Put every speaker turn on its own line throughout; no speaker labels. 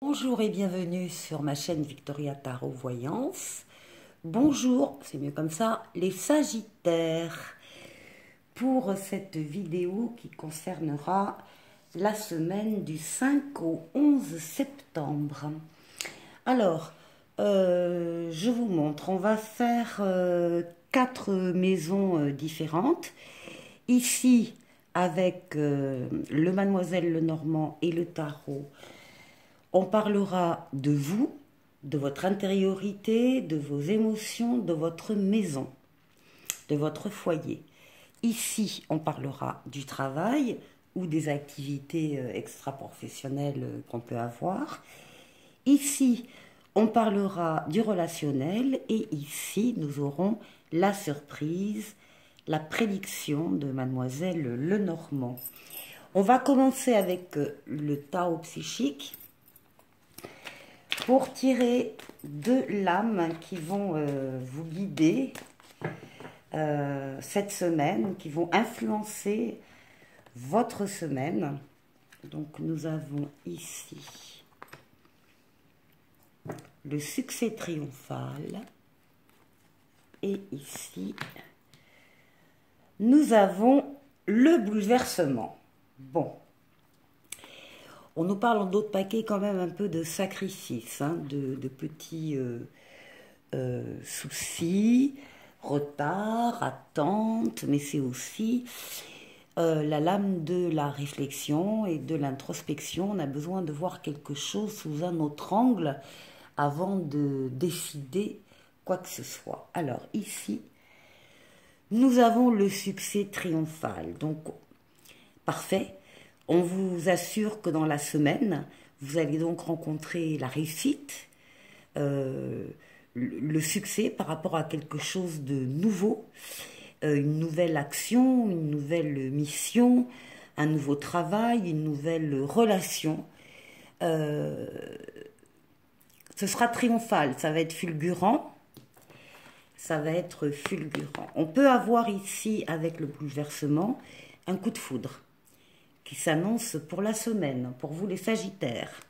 Bonjour et bienvenue sur ma chaîne Victoria Tarot Voyance. Bonjour, c'est mieux comme ça, les Sagittaires, pour cette vidéo qui concernera la semaine du 5 au 11 septembre. Alors, je vous montre, on va faire 4 maisons différentes. Ici, avec le Mademoiselle Lenormand et le tarot, on parlera de vous, de votre intériorité, de vos émotions, de votre maison, de votre foyer. Ici, on parlera du travail ou des activités extra-professionnelles qu'on peut avoir. Ici, on parlera du relationnel et ici, nous aurons la surprise, la prédiction de Mademoiselle Lenormand. On va commencer avec le tarot psychique pour tirer deux lames qui vont vous guider cette semaine, qui vont influencer votre semaine. Donc nous avons ici le succès triomphal et ici nous avons le bouleversement. Bon. On nous parle en d'autres paquets quand même un peu de sacrifice, hein, de petits soucis, retard, attente, mais c'est aussi la lame de la réflexion et de l'introspection. On a besoin de voir quelque chose sous un autre angle avant de décider quoi que ce soit. Alors ici, nous avons le succès triomphal, donc parfait. On vous assure que dans la semaine, vous allez donc rencontrer la réussite, le succès par rapport à quelque chose de nouveau, une nouvelle action, une nouvelle mission, un nouveau travail, une nouvelle relation. Ce sera triomphal, ça va être fulgurant. Ça va être fulgurant. On peut avoir ici, avec le bouleversement, un coup de foudre qui s'annonce pour la semaine, pour vous les Sagittaires.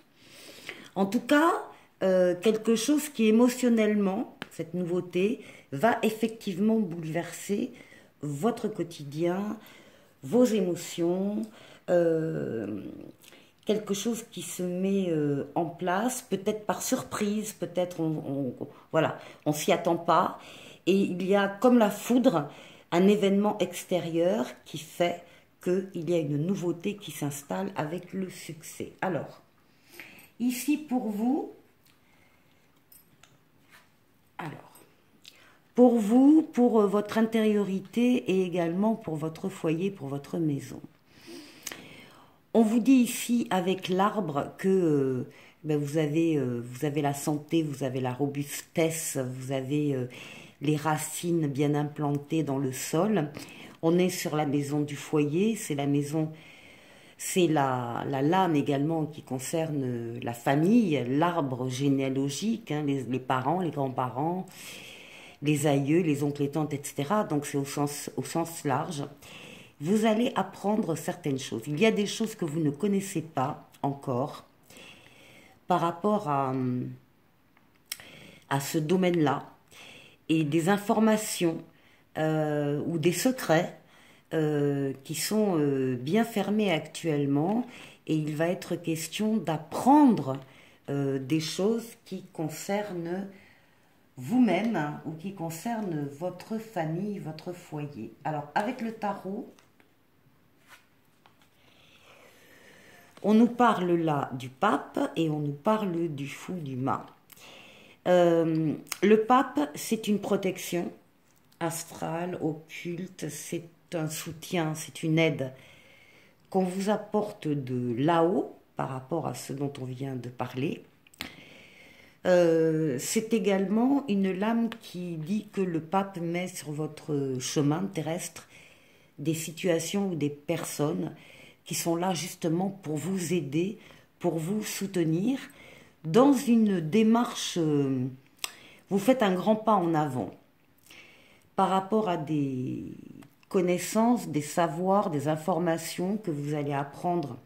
En tout cas, quelque chose qui émotionnellement, cette nouveauté, va effectivement bouleverser votre quotidien, vos émotions, quelque chose qui se met en place, peut-être par surprise, peut-être voilà, on s'y attend pas. Et il y a, comme la foudre, un événement extérieur qui fait qu'il y a une nouveauté qui s'installe avec le succès. Alors, ici pour vous, pour votre intériorité et également pour votre foyer, pour votre maison. On vous dit ici avec l'arbre que ben vous avez la santé, vous avez la robustesse, vous avez les racines bien implantées dans le sol. On est sur la maison du foyer, c'est la maison, c'est la lame également qui concerne la famille, l'arbre généalogique, hein, les parents, les grands-parents, les aïeux, les oncles et tantes, etc. Donc c'est au sens large. Vous allez apprendre certaines choses. Il y a des choses que vous ne connaissez pas encore par rapport à ce domaine-là et des informations ou des secrets qui sont bien fermés actuellement, et il va être question d'apprendre des choses qui concernent vous-même, hein, ou qui concernent votre famille, votre foyer. Alors avec le tarot, on nous parle là du pape et on nous parle du fou du mât. Le pape, c'est une protection astrale, occulte, c'est un soutien, c'est une aide qu'on vous apporte de là-haut par rapport à ce dont on vient de parler. C'est également une lame qui dit que le pape met sur votre chemin terrestre des situations ou des personnes qui sont là justement pour vous aider, pour vous soutenir dans une démarche. Vous faites un grand pas en avant par rapport à des connaissances, des savoirs, des informations que vous allez apprendre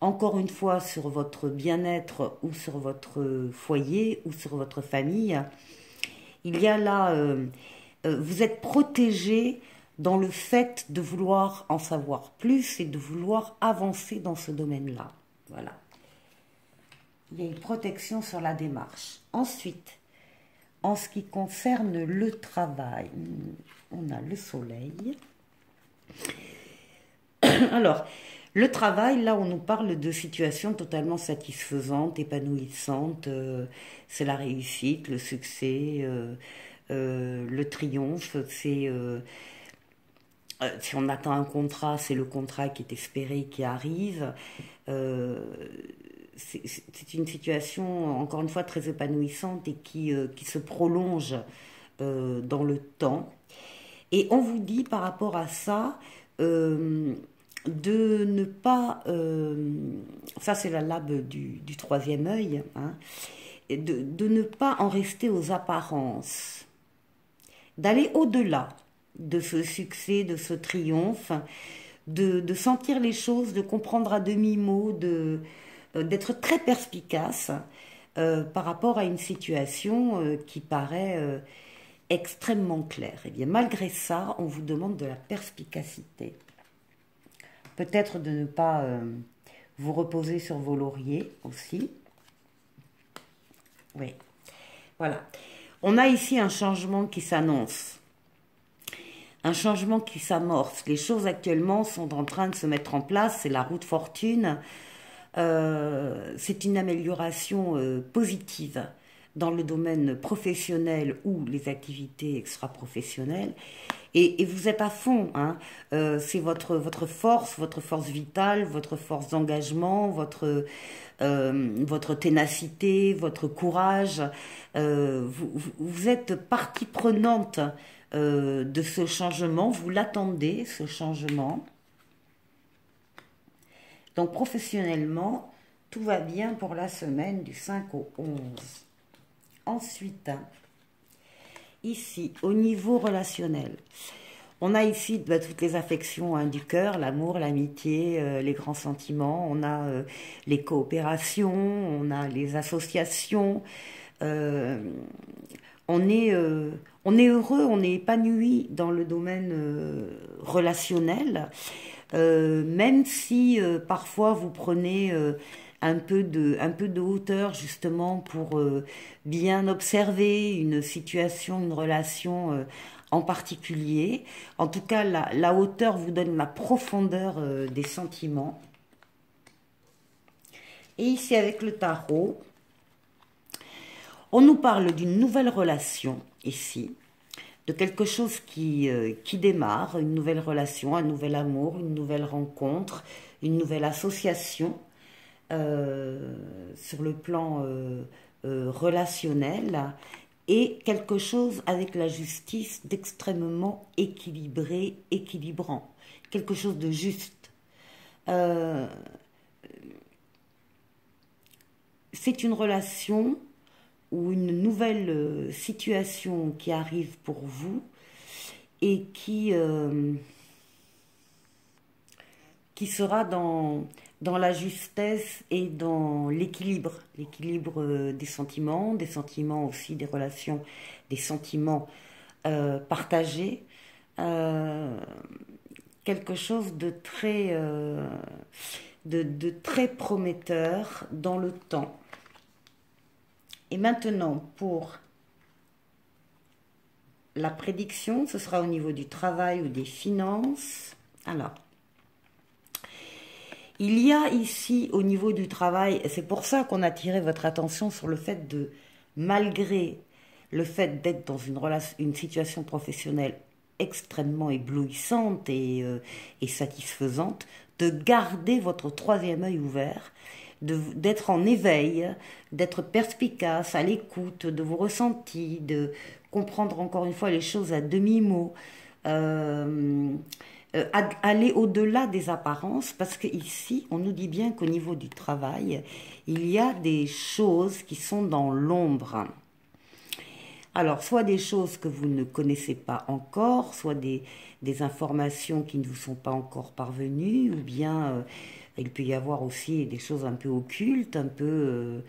encore une fois sur votre bien-être ou sur votre foyer ou sur votre famille. Il y a là, vous êtes protégé dans le fait de vouloir en savoir plus et de vouloir avancer dans ce domaine-là. Voilà. Il y a une protection sur la démarche. Ensuite, en ce qui concerne le travail, on a le soleil. Alors, le travail, là, on nous parle de situations totalement satisfaisantes, épanouissantes. C'est la réussite, le succès, le triomphe. Si on attend un contrat, c'est le contrat qui est espéré qui arrive. C'est une situation, encore une fois, très épanouissante et qui se prolonge dans le temps. Et on vous dit par rapport à ça, de ne pas, ça c'est la labe du troisième œil, hein, de ne pas en rester aux apparences, d'aller au-delà de ce succès, de ce triomphe, de sentir les choses, de comprendre à demi-mot, d'être très perspicace par rapport à une situation qui paraît extrêmement claire. Et bien malgré ça, on vous demande de la perspicacité. Peut-être de ne pas vous reposer sur vos lauriers aussi. Oui, voilà. On a ici un changement qui s'annonce. Un changement qui s'amorce. Les choses actuellement sont en train de se mettre en place. C'est la roue de fortune. C'est une amélioration positive dans le domaine professionnel ou les activités extra-professionnelles. Et vous êtes à fond, hein. C'est votre force vitale, votre force d'engagement, votre ténacité, votre courage. Vous êtes partie prenante de ce changement, vous l'attendez, ce changement. Donc professionnellement, tout va bien pour la semaine du 5 au 11. Ensuite, ici, au niveau relationnel, on a ici toutes les affections hein, du cœur, l'amour, l'amitié, les grands sentiments, on a les coopérations, on a les associations, on est heureux, on est épanoui dans le domaine relationnel, même si parfois vous prenez un peu de hauteur justement pour bien observer une situation, une relation en particulier. En tout cas, la hauteur vous donne la profondeur des sentiments. Et ici avec le tarot, on nous parle d'une nouvelle relation ici, de quelque chose qui démarre, une nouvelle relation, un nouvel amour, une nouvelle rencontre, une nouvelle association sur le plan relationnel et quelque chose avec la justice d'extrêmement équilibré, équilibrant, quelque chose de juste. C'est une relation ou une nouvelle situation qui arrive pour vous et qui sera dans la justesse et dans l'équilibre des sentiments aussi des relations, des sentiments partagés, quelque chose de très, très prometteur dans le temps. Et maintenant, pour la prédiction, ce sera au niveau du travail ou des finances. Alors, il y a ici, au niveau du travail, c'est pour ça qu'on a attiré votre attention sur le fait de, malgré le fait d'être dans une situation professionnelle extrêmement éblouissante et satisfaisante, de garder votre troisième œil ouvert, d'être en éveil, d'être perspicace, à l'écoute de vos ressentis, de comprendre encore une fois les choses à demi-mot, aller au-delà des apparences, parce qu'ici, on nous dit bien qu'au niveau du travail, il y a des choses qui sont dans l'ombre. Alors, soit des choses que vous ne connaissez pas encore, soit des informations qui ne vous sont pas encore parvenues, ou bien Il peut y avoir aussi des choses un peu occultes, un peu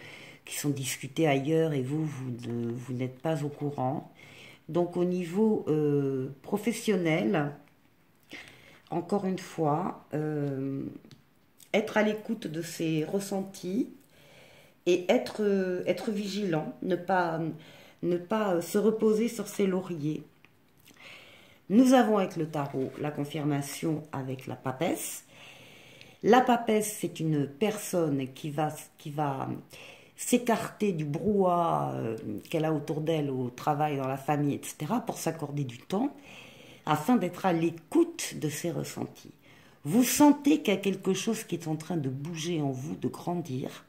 qui sont discutées ailleurs et vous n'êtes pas au courant. Donc au niveau professionnel, encore une fois, être à l'écoute de ses ressentis et être vigilant, ne pas se reposer sur ses lauriers. Nous avons avec le tarot la confirmation avec la papesse. La papesse, c'est une personne qui va s'écarter du brouhaha qu'elle a autour d'elle au travail, dans la famille, etc., pour s'accorder du temps, afin d'être à l'écoute de ses ressentis. Vous sentez qu'il y a quelque chose qui est en train de bouger en vous, de grandir,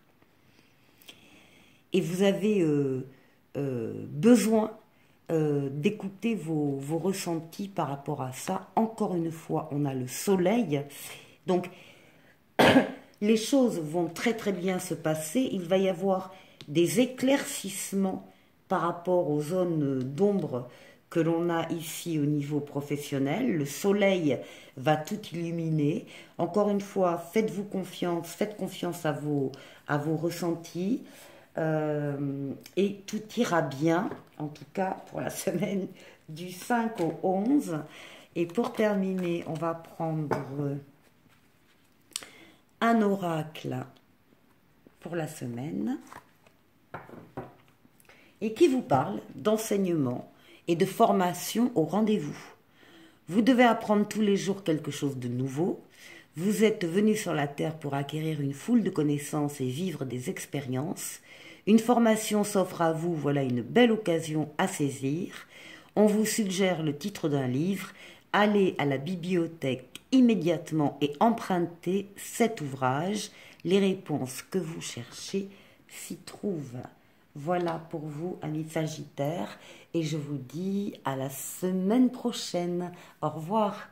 et vous avez besoin d'écouter vos ressentis par rapport à ça. Encore une fois, on a le soleil, donc les choses vont très très bien se passer. Il va y avoir des éclaircissements par rapport aux zones d'ombre que l'on a ici au niveau professionnel. Le soleil va tout illuminer. Encore une fois, faites-vous confiance, faites confiance à vos ressentis. Et tout ira bien, en tout cas pour la semaine du 5 au 11. Et pour terminer, on va prendre un oracle pour la semaine et qui vous parle d'enseignement et de formation au rendez-vous. Vous devez apprendre tous les jours quelque chose de nouveau. Vous êtes venu sur la terre pour acquérir une foule de connaissances et vivre des expériences. Une formation s'offre à vous, voilà une belle occasion à saisir. On vous suggère le titre d'un livre. Allez à la bibliothèque immédiatement et empruntez cet ouvrage. Les réponses que vous cherchez s'y trouvent. Voilà pour vous, amis Sagittaires, et je vous dis à la semaine prochaine. Au revoir.